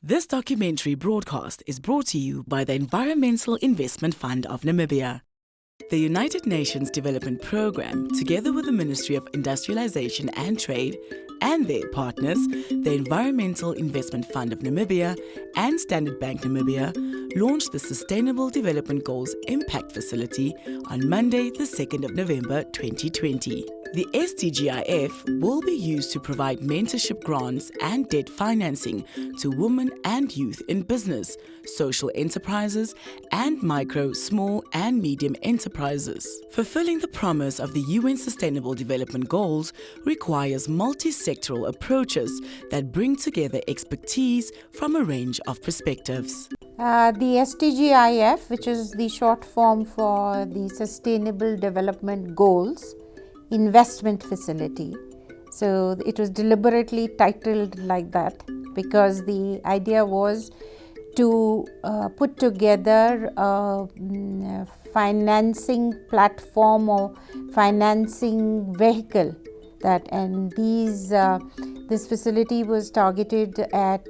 This documentary broadcast is brought to you by the Environmental Investment Fund of Namibia. The United Nations Development Programme, together with the Ministry of Industrialization and Trade and their partners, the Environmental Investment Fund of Namibia and Standard Bank Namibia, launched the Sustainable Development Goals Impact Facility on Monday, the 2nd of November 2020. The SDGIF will be used to provide mentorship grants and debt financing to women and youth in business, social enterprises, and micro, small, and medium enterprises. Fulfilling the promise of the UN Sustainable Development Goals requires multi-sectoral approaches that bring together expertise from a range of perspectives. The SDGIF, which is the short form for the Sustainable Development Goals Investment Facility. So it was deliberately titled like that because the idea was to put together a financing platform or financing vehicle this facility was targeted at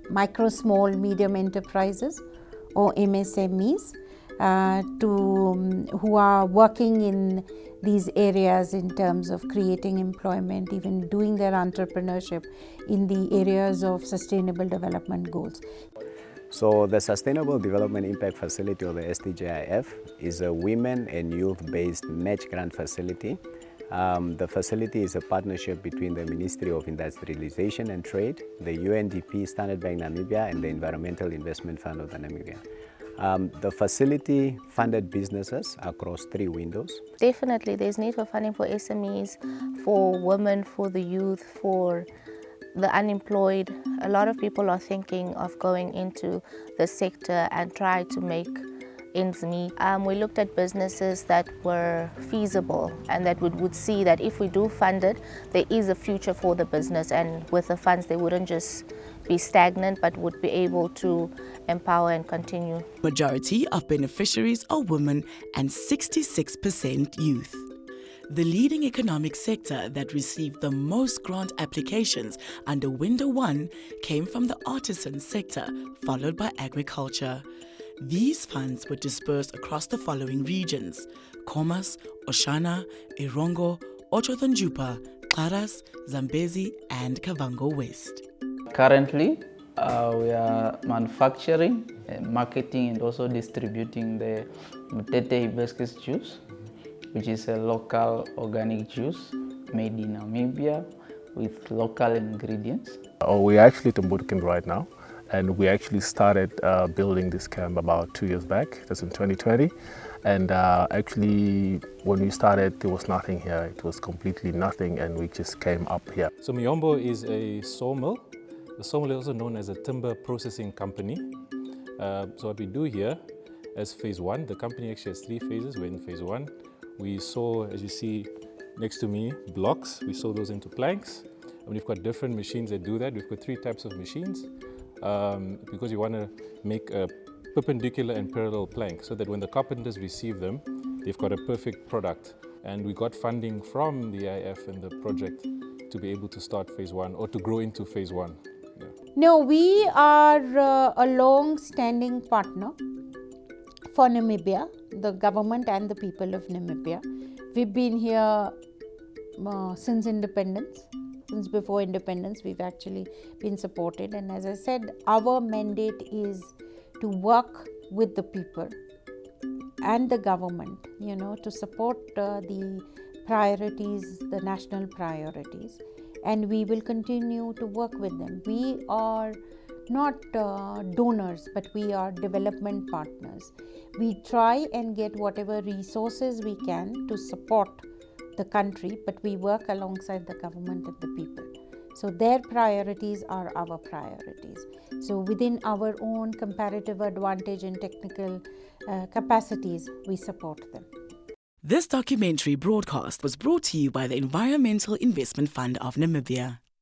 micro, small, medium enterprises or MSMEs who are working in these areas in terms of creating employment, even doing their entrepreneurship in the areas of sustainable development goals. So the Sustainable Development Impact Facility, or the SDGIF, is a women and youth-based match grant facility. The facility is a partnership between the Ministry of Industrialization and Trade, the UNDP, Standard Bank Namibia, and the Environmental Investment Fund of Namibia. The facility funded businesses across 3 windows. Definitely, there's need for funding for SMEs, for women, for the youth, for the unemployed. A lot of people are thinking of going into the sector and try to make ends meet. We looked at businesses that were feasible and that would see that if we do fund it, there is a future for the business, and with the funds they wouldn't just be stagnant but would be able to empower and continue. Majority of beneficiaries are women and 66% youth. The leading economic sector that received the most grant applications under Window 1 came from the artisan sector, followed by agriculture. These funds were dispersed across the following regions: Khomas, Oshana, Irongo, Ochothonjupa, Xaras, Zambezi, and Kavango West. Currently, we are manufacturing, marketing, and also distributing the Mutete hibiscus juice, which is a local organic juice made in Namibia with local ingredients. We're actually at boot camp right now, and we actually started building this camp about 2 years back. That's in 2020. And actually, when we started, there was nothing here. It was completely nothing, and we just came up here. So Miyombo is a sawmill. The sawmill is also known as a timber processing company. So what we do here as phase 1, the company actually has 3 phases. We're in phase 1. We saw, as you see next to me, blocks. We saw those into planks. And we've got different machines that do that. We've got 3 types of machines because we want to make a perpendicular and parallel plank so that when the carpenters receive them, they've got a perfect product. And we got funding from the IF and the project to be able to start phase 1 or to grow into phase 1. Yeah. No, we are a long-standing partner for Namibia, the government and the people of Namibia. We've been here since independence. Since before independence, we've actually been supported. And as I said, our mandate is to work with the people and the government, to support the priorities, the national priorities. And we will continue to work with them. We are not donors, but we are development partners. We try and get whatever resources we can to support the country, but we work alongside the government and the people. So their priorities are our priorities. So within our own comparative advantage and technical capacities, we support them. This documentary broadcast was brought to you by the Environmental Investment Fund of Namibia.